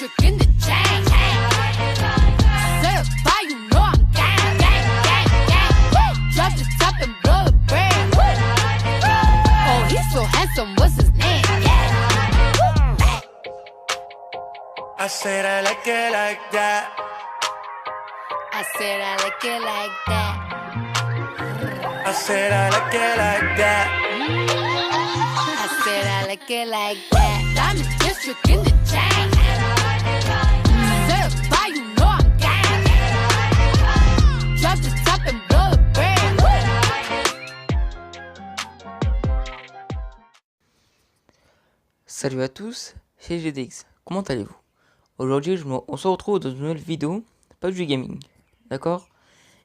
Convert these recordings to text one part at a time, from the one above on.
district in the chain. Certified, you know I'm gang, gang, gang, gang. Drop the top and blow the brand. Oh, he's so handsome, what's his name? I said I like it like that. I said I like it like that. I said I like it like that. I said I like it like that. Diamond district in the chain. Certified, you know I'm gang. Drop the top and blow the brand. Salut à tous, c'est GDX. Comment allez-vous? Aujourd'hui, on se retrouve dans une nouvelle vidéo, pas du gaming, d'accord?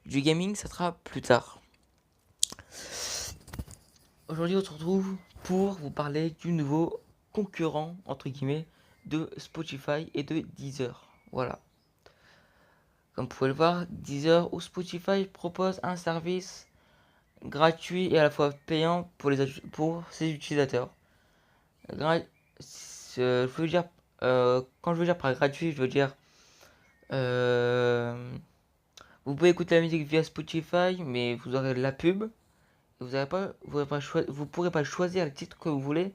Du gaming, ça sera plus tard. Aujourd'hui, on se retrouve pour vous parler du nouveau concurrent, entre guillemets, de Spotify et de Deezer. Voilà. Comme vous pouvez le voir, Deezer ou Spotify propose un service gratuit et à la fois payant pour ses utilisateurs. Je veux dire, quand je veux dire par gratuit, je veux dire vous pouvez écouter la musique via Spotify, mais vous aurez de la pub. Vous pourrez pas choisir les titres que vous voulez.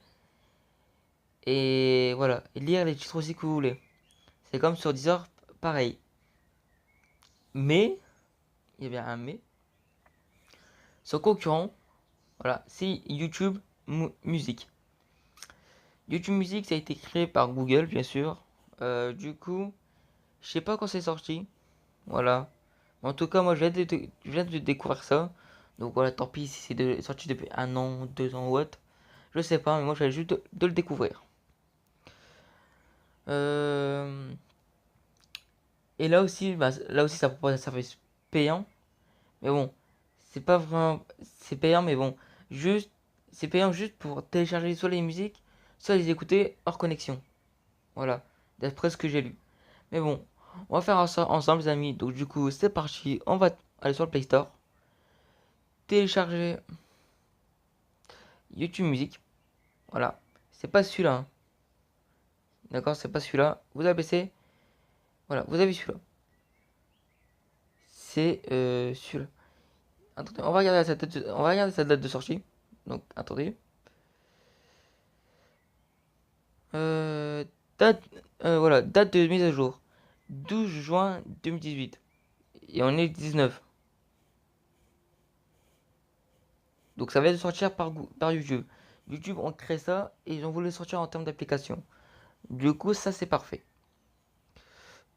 Et voilà, et lire les titres aussi que vous voulez. C'est comme sur Deezer, pareil. Mais, il y a bien un mais. Son concurrent, voilà, c'est YouTube Music. YouTube Music, ça a été créé par Google, bien sûr. Du coup, je sais pas quand c'est sorti. Voilà. En tout cas, moi, je viens de découvrir ça. Donc voilà, tant pis si c'est sorti depuis 1 an, 2 ans ou autre. Je sais pas, mais moi, j'avais juste de le découvrir. Et là aussi, ça propose un service payant. Mais bon, c'est pas vraiment... C'est payant, mais bon. C'est payant juste pour télécharger soit les musiques, soit les écouter hors connexion. Voilà, d'après ce que j'ai lu. Mais bon, on va faire ça ensemble, les amis. Donc du coup, c'est parti. On va aller sur le Play Store. Télécharger YouTube Music. Voilà, c'est pas celui-là. Hein. D'accord, c'est pas celui-là. Vous avez PC. Voilà, vous avez celui-là. C'est celui-là. Attendez, on va regarder sa date de sortie. Donc, attendez. Voilà, date de mise à jour. 12 juin 2018. Et on est 19. Donc ça vient de sortir par YouTube. YouTube ont créé ça et ils ont voulu sortir en termes d'application. Du coup, ça c'est parfait.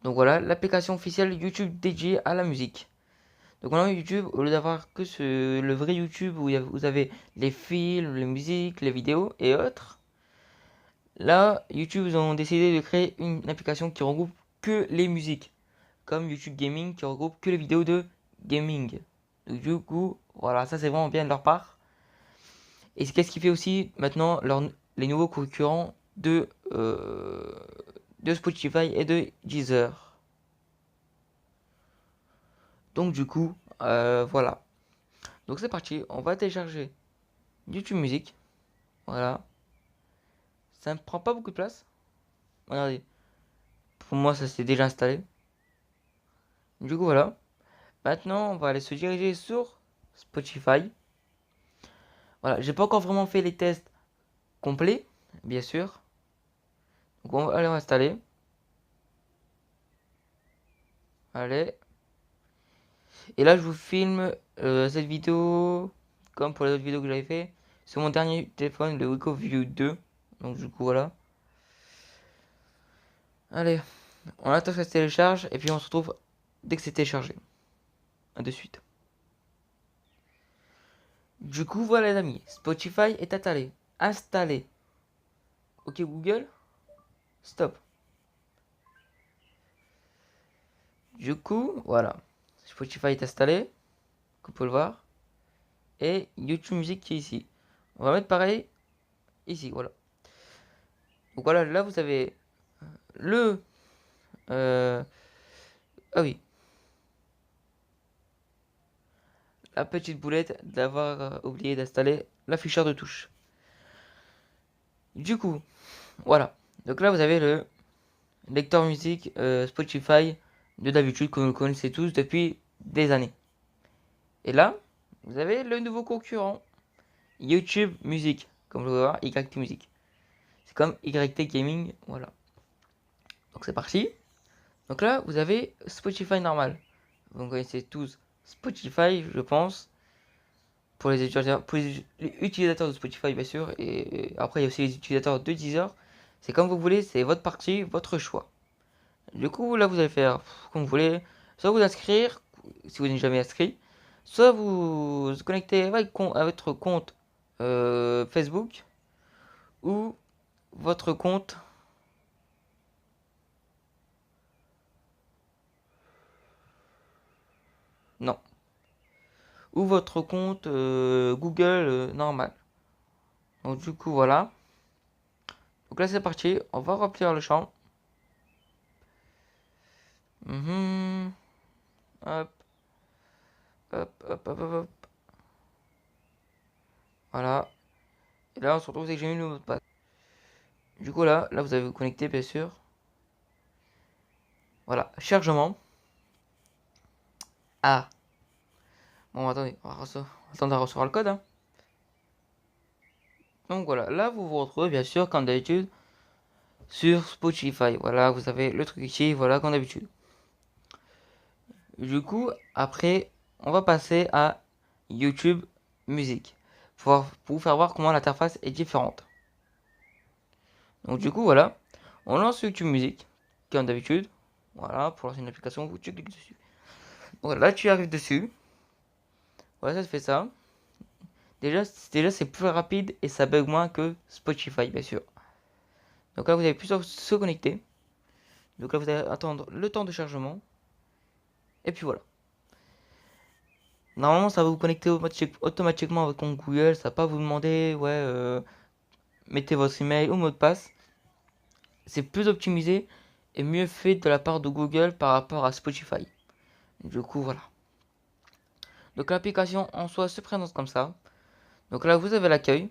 Donc voilà, l'application officielle YouTube dédiée à la musique. Donc maintenant YouTube, au lieu d'avoir que le vrai YouTube où vous avez les films, les musiques, les vidéos et autres, là YouTube ils ont décidé de créer une application qui regroupe que les musiques, comme YouTube Gaming qui regroupe que les vidéos de gaming. Donc du coup, voilà, ça c'est vraiment bien de leur part. Et qu'est-ce qui fait aussi maintenant les nouveaux concurrents de Spotify et de Deezer. Donc du coup, voilà. Donc c'est parti, on va télécharger YouTube Music. Voilà. Ça ne prend pas beaucoup de place. Regardez. Pour moi, ça s'est déjà installé. Du coup, voilà. Maintenant, on va aller se diriger sur Spotify. Voilà, j'ai pas encore vraiment fait les tests complets, bien sûr. Donc on va aller installer. Allez. Et là, je vous filme cette vidéo, comme pour les autres vidéos que j'avais fait, sur mon dernier téléphone, le Wiko View 2. Donc du coup, voilà. Allez, on attend que ça se télécharge et puis on se retrouve dès que c'est téléchargé. A de suite. Du coup, voilà les amis, Spotify est installé. Installé. Ok Google, stop. Du coup, voilà. Spotify est installé, comme vous pouvez le voir. Et YouTube Music qui est ici. On va mettre pareil ici, voilà. Donc voilà, là vous avez le... ah oui. La petite boulette d'avoir oublié d'installer l'afficheur de touche. Du coup, voilà. Donc là vous avez lecteur musique Spotify de d'habitude que vous connaissez tous depuis des années. Et là, vous avez le nouveau concurrent, YouTube Music, comme je vous voir, YT Music. C'est comme YT Gaming, voilà. Donc c'est parti. Donc là, vous avez Spotify normal. Vous connaissez tous Spotify, je pense. Pour les utilisateurs de Spotify, bien sûr. Et après, il y a aussi les utilisateurs de Deezer. C'est comme vous voulez, c'est votre partie, votre choix. Du coup, là, vous allez faire comme vous voulez. Soit vous inscrire, si vous n'êtes jamais inscrit. Soit vous vous connectez avec votre compte Facebook. Ou votre compte... Non. Ou votre compte Google normal. Donc du coup, voilà. Donc là, c'est parti. On va remplir le champ. Hop, hop, hop, hop, hop. Voilà. Et là, on se retrouve dès que j'ai mis le mot de passe. Du coup, là, vous avez vous connecté, bien sûr. Voilà. Chargement. Ah. Bon, attendez. On va attendre à recevoir le code. Hein. Donc voilà. Là, vous vous retrouvez, bien sûr, comme d'habitude, sur Spotify. Voilà, vous avez le truc ici. Voilà, comme d'habitude. Du coup, après, on va passer à YouTube Music. Pour vous faire voir comment l'interface est différente. Donc du coup, voilà. On lance YouTube Music, comme d'habitude. Voilà, pour lancer une application, tu cliques dessus. Voilà, là, tu arrives dessus. Voilà, ça te fait ça. Déjà c'est plus rapide et ça bug moins que Spotify, bien sûr. Donc là, vous avez pu se connecter. Donc là, vous allez attendre le temps de chargement. Et puis voilà. Normalement, ça va vous connecter automatiquement avec mon Google. Ça va pas vous demander, ouais, mettez votre email ou mot de passe. C'est plus optimisé et mieux fait de la part de Google par rapport à Spotify. Du coup, voilà. Donc l'application en soi se présente comme ça. Donc là, vous avez l'accueil.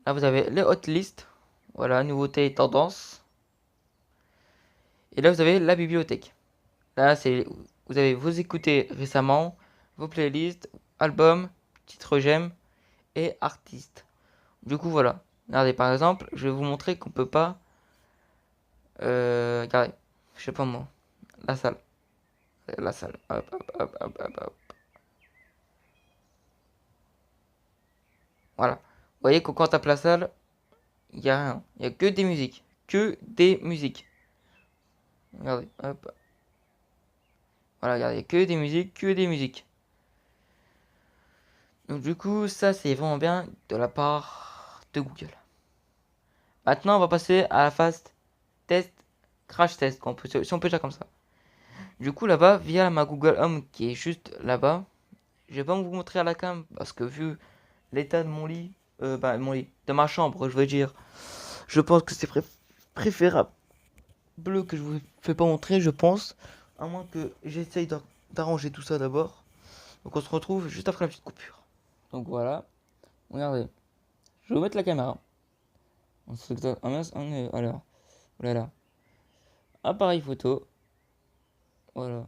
Là, vous avez les hotlists. Voilà, nouveautés et tendances. Et là, vous avez la bibliothèque. Là, vous avez vos écoutés récemment, vos playlists, albums, titres j'aime et artistes. Du coup, voilà. Regardez, par exemple, je vais vous montrer qu'on peut pas... regardez, je sais pas moi. La salle. La salle. Hop, hop, hop, hop, hop, hop. Voilà. Vous voyez que quand on tape la salle, il n'y a rien. Il n'y a que des musiques. Que des musiques. Regardez. Hop. Voilà, regardez. Que des musiques. Que des musiques. Donc du coup, ça c'est vraiment bien de la part de Google. Maintenant, on va passer à la phase test, crash test, si on peut dire comme ça. Du coup, là-bas, via ma Google Home qui est juste là-bas, je vais pas vous montrer à la cam parce que vu l'état de mon lit, de ma chambre, je veux dire, je pense que c'est préférable que je vous fais pas montrer, je pense, à moins que j'essaye d'arranger tout ça d'abord. Donc on se retrouve juste après la petite coupure. Donc voilà, regardez, je vais vous mettre la caméra. Alors, voilà, appareil photo, voilà.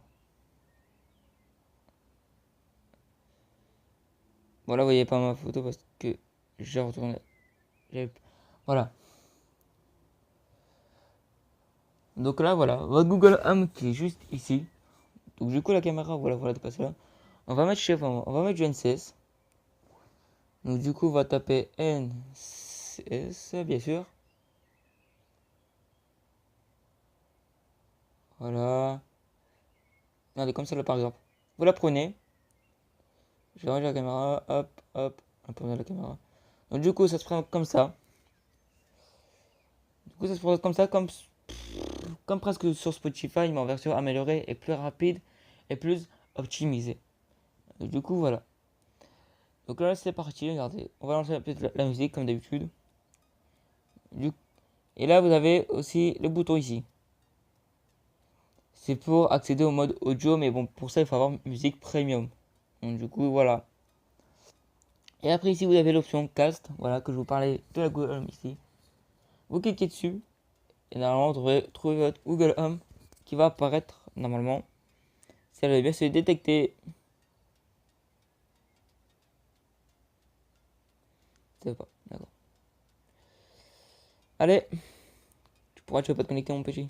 Voilà, vous voyez pas ma photo parce que j'ai retourné. Voilà. Donc là, voilà, votre Google Home qui est juste ici. Donc du coup, la caméra, voilà, de passer là. On va mettre on va mettre du NCS. Donc du coup, on va taper NCS, bien sûr. Voilà. Regardez, comme ça là, par exemple. Vous la prenez. Je vais ranger la caméra. Hop, hop. Un peu de la caméra. Donc du coup, ça se prend comme ça. Du coup, ça se présente comme ça, comme presque sur Spotify, mais en version améliorée et plus rapide et plus optimisée. Du coup, voilà. Donc là, c'est parti, regardez. On va lancer la musique comme d'habitude. Et là, vous avez aussi le bouton ici. C'est pour accéder au mode audio, mais bon, pour ça, il faut avoir musique premium. Donc du coup, voilà. Et après, ici, vous avez l'option cast, voilà, que je vous parlais de la Google Home ici. Vous cliquez dessus. Et normalement, vous devrez trouver votre Google Home qui va apparaître normalement. Si elle veut bien se détecter. C'est pas, d'accord. Allez, tu veux pas te connecter mon petit?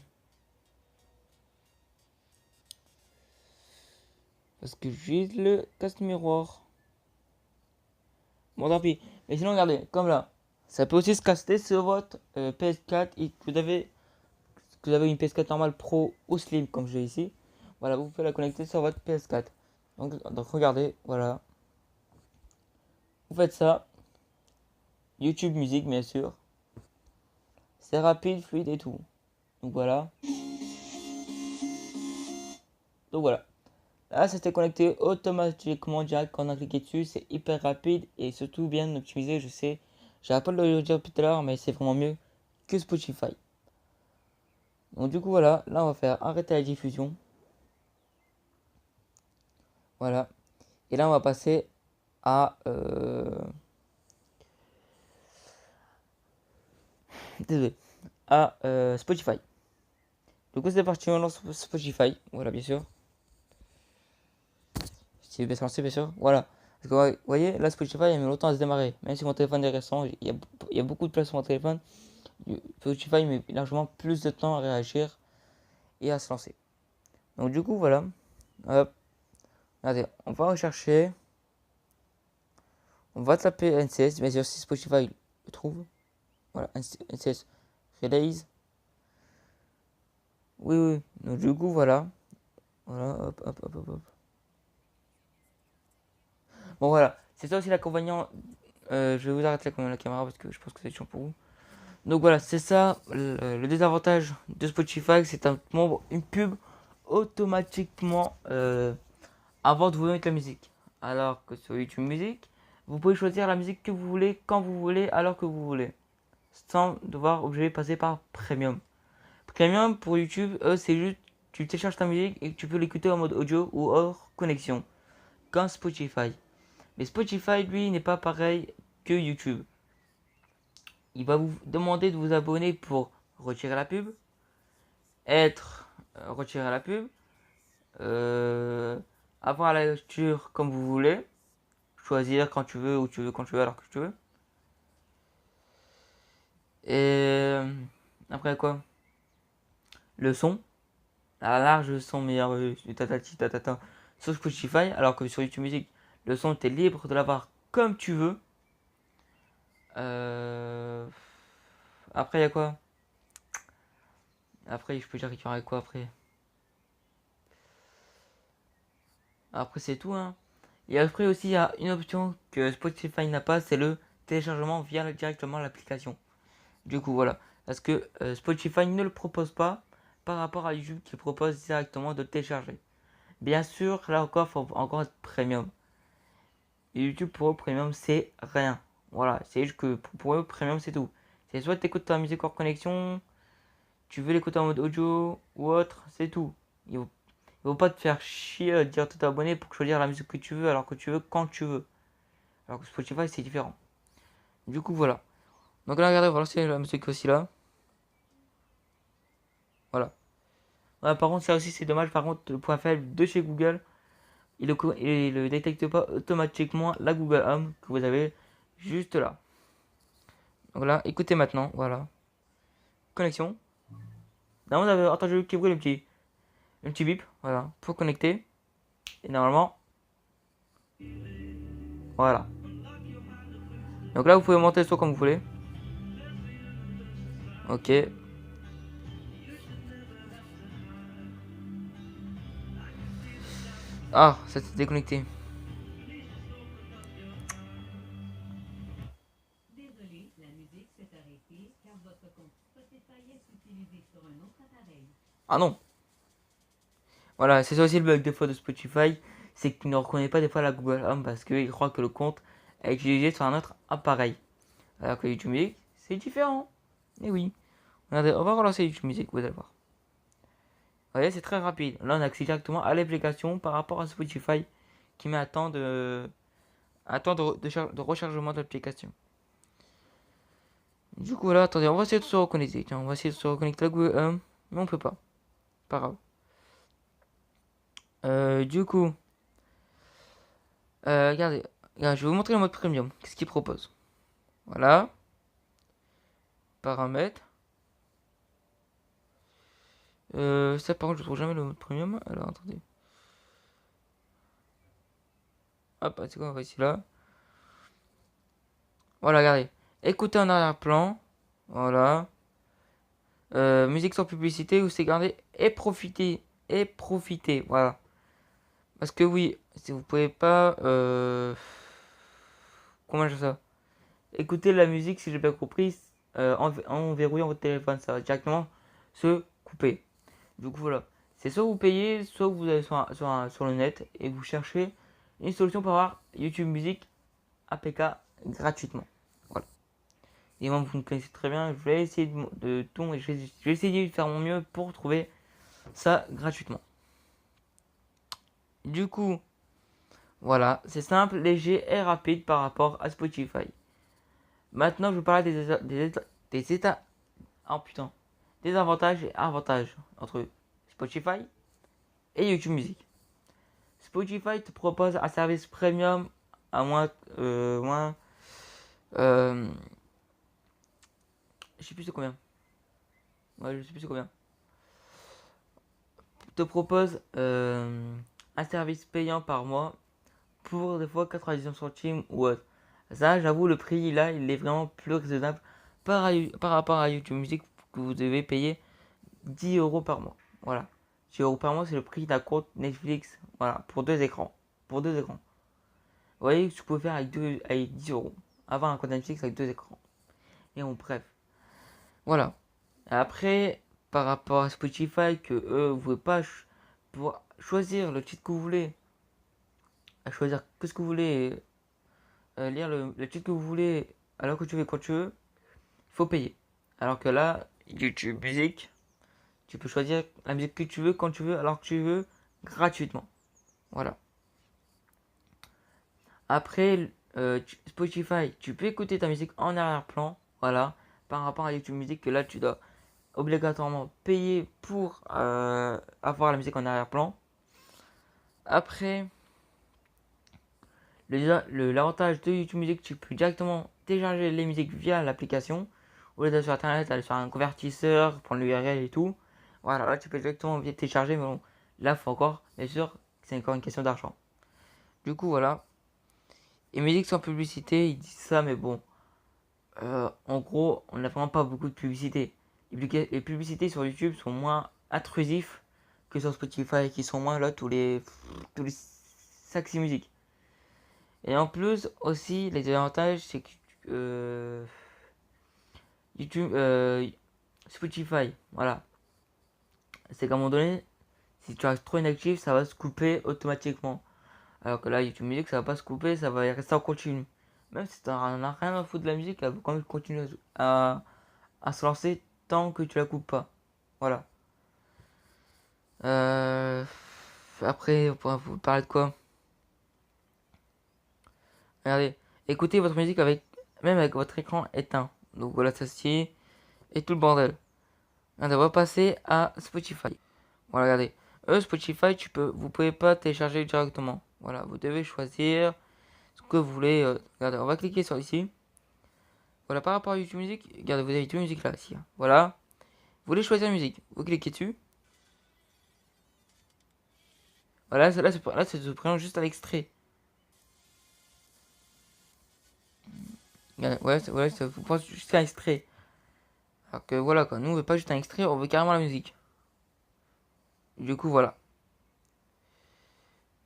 Parce que j'ai le casque miroir. Bon, tant pis. Mais sinon, regardez, comme là, ça peut aussi se caster sur votre PS4 et que vous avez une PS4 normale Pro ou Slim, comme j'ai ici. Voilà, vous pouvez la connecter sur votre PS4. Donc regardez, voilà. Vous faites ça. YouTube musique, bien sûr. C'est rapide, fluide et tout. Donc voilà. Donc voilà. Là, c'était connecté automatiquement direct quand on a cliqué dessus. C'est hyper rapide et surtout bien optimisé, je sais. J'avais pas de le dire tout à l'heure, mais c'est vraiment mieux que Spotify. Donc du coup, voilà. Là, on va faire arrêter la diffusion. Voilà. Et là, on va passer à... Désolé. À Spotify. Du coup, c'est parti, on lance Spotify. Voilà, bien sûr. Si bien lancé, bien sûr. Voilà. Parce que vous voyez, là, Spotify, il met longtemps à se démarrer. Même si mon téléphone est récent, il y a beaucoup de place sur mon téléphone. Spotify met largement plus de temps à réagir et à se lancer. Donc, du coup, voilà. Hop. Regardez, on va rechercher. On va taper NCS. Bien sûr, si Spotify le trouve. Voilà, NCS Release. Oui, oui. Donc, du coup, voilà. Voilà, hop, hop, hop, hop, hop. Bon, voilà. C'est ça aussi l'inconvénient. Je vais vous arrêter la caméra parce que je pense que c'est chiant pour vous. Donc voilà, c'est ça le désavantage de Spotify, c'est une pub automatiquement avant de vous mettre la musique. Alors que sur YouTube Music, vous pouvez choisir la musique que vous voulez, quand vous voulez, alors que vous voulez, sans devoir obligé de passer par Premium. Premium pour YouTube, c'est juste tu télécharges ta musique et tu peux l'écouter en mode audio ou hors connexion, comme Spotify. Mais Spotify, lui, n'est pas pareil que YouTube. Il va vous demander de vous abonner pour retirer la pub, retirer la pub, avoir la lecture comme vous voulez, choisir quand tu veux, où tu veux, quand tu veux, alors que tu veux. Et après quoi? Le son, la large son meilleur tatati tatata sur Spotify, alors que sur YouTube Music, le son t'es libre de l'avoir comme tu veux. Après il y a quoi? Après je peux dire qu'il y aurait quoi après? Après c'est tout hein. Et après aussi il y a une option que Spotify n'a pas, c'est le téléchargement via directement l'application. Du coup voilà, parce que Spotify ne le propose pas par rapport à YouTube qui propose directement de le télécharger. Bien sûr, là encore, il faut encore être premium. Et YouTube pour eux, premium, c'est rien. Voilà, c'est juste que pour eux, premium, c'est tout. C'est soit tu écoutes ta musique hors connexion, tu veux l'écouter en mode audio ou autre, c'est tout. Ils vont pas te faire chier à dire de t'abonner pour choisir la musique que tu veux alors que tu veux quand tu veux. Alors que Spotify, c'est différent. Du coup, voilà. Donc là, regardez, voilà, c'est la musique aussi là. Voilà. Ouais, par contre, ça aussi, c'est dommage. Par contre, le point faible de chez Google, il ne détecte pas automatiquement la Google Home que vous avez juste là. Donc là, écoutez maintenant, voilà. Connexion. Là, vous avez entendu qui brûle le petit bip, voilà, pour connecter. Et normalement, voilà. Donc là, vous pouvez monter le son comme vous voulez. Ok. Ah, ça s'est déconnecté. Désolé, la musique s'est arrêtée car votre compte Spotify est utilisé sur un autre appareil. Ah non. Voilà, c'est ça aussi le bug des fois de Spotify, c'est qu'il ne reconnaît pas des fois la Google Home parce qu'il croit que le compte est utilisé sur un autre appareil. Alors que YouTube Music, c'est différent. Et oui. Regardez, on va relancer YouTube Music, vous allez voir. Vous voyez, c'est très rapide. Là, on accède directement à l'application par rapport à Spotify qui met un temps de rechargement de l'application. Du coup, là, attendez, on va essayer de se reconnecter. Tiens, on va essayer de se reconnecter à Google, mais on peut pas. Pas grave. Du coup, regardez, regarde, je vais vous montrer le mode premium. Qu'est-ce qu'il propose? Voilà. Paramètres. Ça, par contre, je trouve jamais le mode premium. Alors, attendez. Hop, c'est quoi, on va ici là. Voilà, regardez. Écoutez en arrière-plan. Voilà. Musique sans publicité, ou c'est gardé et profiter. Et profiter, voilà. Parce que oui, si vous pouvez pas... comment je fais ça? Écouter la musique, si j'ai bien compris, en verrouillant votre téléphone, ça va directement se couper. Du coup, voilà. C'est soit vous payez, soit vous allez sur le net et vous cherchez une solution pour avoir YouTube Music APK gratuitement. Voilà. Et moi, vous me connaissez très bien, je vais essayer de tout, je vais essayer de faire mon mieux pour trouver ça gratuitement. Du coup, voilà, c'est simple, léger et rapide par rapport à Spotify. Maintenant, je vous parle des avantages et avantages entre Spotify et YouTube Music. Spotify te propose un service premium à je sais plus c'est combien. Ouais, je sais plus c'est combien. Te propose un service payant par mois pour des fois 99 centimes ou autre. Ça, j'avoue, le prix là, il est vraiment plus raisonnable par rapport à YouTube Music que vous devez payer 10 euros par mois. Voilà. 10 euros par mois, c'est le prix d'un compte Netflix. Voilà, pour deux écrans. Pour deux écrans. Vous voyez ce que tu peux faire avec 10 euros. Avoir un compte Netflix avec deux écrans. Et bon, bref. Voilà. Après, par rapport à Spotify, que eux, vous pouvez pas pour choisir le titre que vous voulez. À choisir que ce que vous voulez. Lire le titre que vous voulez alors que tu veux quand tu veux. Il faut payer. Alors que là, YouTube Music, tu peux choisir la musique que tu veux quand tu veux alors que tu veux gratuitement. Voilà. Après, Spotify, tu peux écouter ta musique en arrière-plan. Voilà. Par rapport à YouTube Music, que là, tu dois obligatoirement payer pour avoir la musique en arrière-plan. Après, l'avantage de YouTube Music, tu peux directement télécharger les musiques via l'application. Au lieu d'aller sur internet, aller sur un convertisseur, prendre l'URL et tout. Voilà, là tu peux directement télécharger, mais bon, là faut encore, bien sûr, c'est encore une question d'argent. Du coup, voilà. Et musique sans publicité, ils disent ça, mais bon, en gros, on n'a vraiment pas beaucoup de publicité. Les publicités sur YouTube sont moins intrusives que sur Spotify, qui sont moins là tous les 5-6 musiques. Et en plus, aussi, les avantages, c'est que YouTube, Spotify, voilà. C'est qu'à un moment donné, si tu restes trop inactif, ça va se couper automatiquement. Alors que là, YouTube Music, ça va pas se couper, ça va rester en continu. Même si tu n'en as rien à foutre de la musique, elle va quand même continuer à se lancer tant que tu la coupes pas. Voilà. Après, on pourra vous parler de quoi? Regardez, écoutez votre musique même avec votre écran éteint. Donc voilà, ça c'est et tout le bordel. On va passer à Spotify. Voilà, regardez. Spotify, vous pouvez pas télécharger directement. Voilà, vous devez choisir ce que vous voulez. Regardez, on va cliquer sur ici. Voilà, par rapport à YouTube Music, regardez, vous avez YouTube Music là, ici. Voilà. Vous voulez choisir la musique, vous cliquez dessus. Voilà, là, ça se présente juste à l'extrait. Ouais, ça vous prend juste un extrait. Alors que voilà, quoi. Nous, on veut pas juste un extrait, on veut carrément la musique. Du coup, voilà.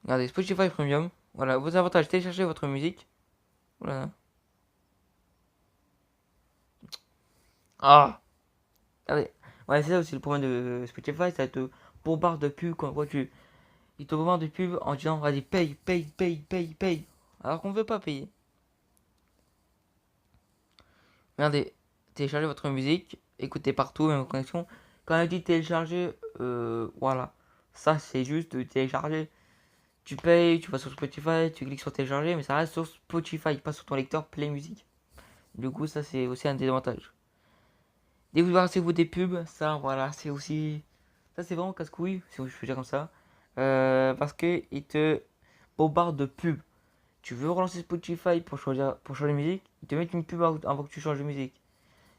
Regardez, Spotify Premium. Voilà, vos avantages, téléchargez votre musique. Voilà. Ah! Regardez. Ouais, c'est ça aussi le problème de Spotify, ça te bombarde de pubs quand il te bombarde de pubs en disant, vas-y, paye, paye, paye, paye, paye. Alors qu'on veut pas payer. Regardez, téléchargez votre musique, écoutez partout, même en connexion. Quand elle dit télécharger, voilà. Ça, c'est juste de télécharger. Tu payes, tu vas sur Spotify, tu cliques sur télécharger, mais ça reste sur Spotify, pas sur ton lecteur Play Music. Du coup, ça, c'est aussi un désavantage. Débarrassez-vous des pubs, ça, voilà, c'est aussi... Ça, c'est vraiment casse-couille, si je peux dire comme ça. Parce que il te bombarde de pubs. Tu veux relancer Spotify pour changer de musique, ils te mettent une pub avant que tu changes de musique.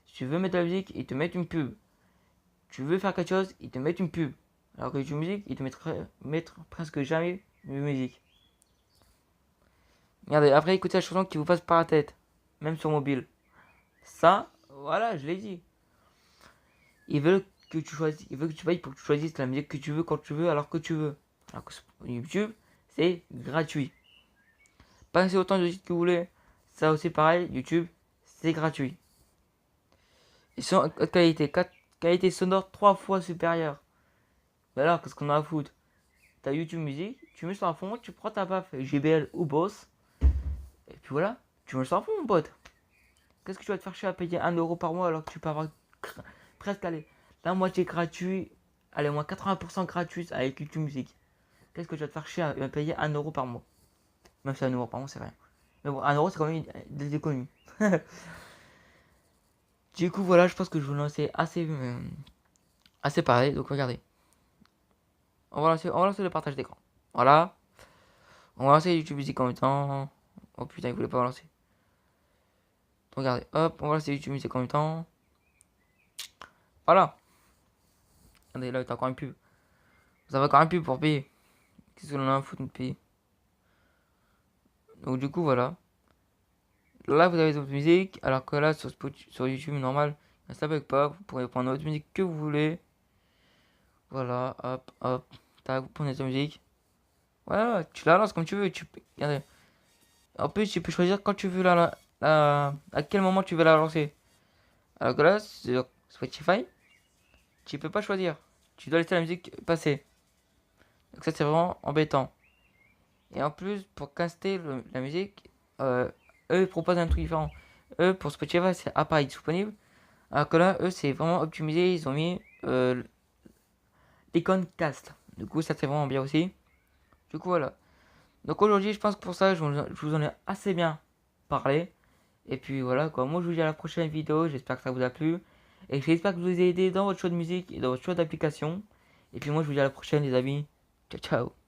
Si tu veux mettre de la musique, ils te mettent une pub. Tu veux faire quelque chose, ils te mettent une pub. Alors que YouTube Music, ils te mettent presque jamais de musique. Regardez, après écoutez la chanson qui vous passe par la tête, même sur mobile. Ça, voilà, je l'ai dit. Ils veulent que tu choisisses, ils veulent que tu payes pour que tu choisisses la musique que tu veux quand tu veux, alors que tu veux. Alors que YouTube, c'est gratuit. Passez autant de sites que vous voulez. Ça aussi pareil, YouTube, c'est gratuit. Ils sont en haute qualité, qualité sonore 3 fois supérieure. Mais alors, qu'est-ce qu'on a à foutre? T'as YouTube Music, tu mets sur un fond, tu prends ta baffe JBL ou Boss, et puis voilà, tu mets sur un fond, mon pote. Qu'est-ce que tu vas te faire chier à payer 1€ par mois alors que tu peux avoir presque la moitié gratuit, allez, moins 80% gratuit avec YouTube Music? Qu'est-ce que tu vas te faire chier à payer 1€ par mois? Même si 1€ par mois, c'est rien. Mais bon, 1€ c'est quand même des économies. Du coup, voilà, je pense que je vous lancer assez pareil. Donc, regardez. On va lancer le partage d'écran. Voilà. On va lancer YouTube Music en même temps. Oh putain, il voulait pas lancer. Regardez, hop, on va lancer YouTube Music en même temps. Voilà. Regardez, là, il y a encore une pub. Vous avez encore une pub pour payer. Qu'est-ce que l'on a à foutre de payer? Donc, du coup, voilà. Là, vous avez votre musique. Alors que là, sur YouTube normal, ça ne pas. Vous pourrez prendre votre musique que vous voulez. Voilà, hop, hop. Tac, vous prenez ta musique. Voilà, tu la lances comme tu veux. Regardez. En plus, tu peux choisir quand tu veux à quel moment tu veux la lancer. Alors que là, sur Spotify, tu peux pas choisir. Tu dois laisser la musique passer. Donc ça, c'est vraiment embêtant. Et en plus, pour caster la musique, eux, ils proposent un truc différent. Eux, pour Spotify, c'est appareil disponible. Alors que là, eux, c'est vraiment optimisé. Ils ont mis l'icône cast. Du coup, ça, c'est vraiment bien aussi. Du coup, voilà. Donc aujourd'hui, je pense que pour ça, je vous en ai assez bien parlé. Et puis voilà quoi, moi je vous dis à la prochaine vidéo, j'espère que ça vous a plu. Et j'espère que je vous ai aidé dans votre choix de musique et dans votre choix d'application. Et puis moi je vous dis à la prochaine les amis. Ciao ciao.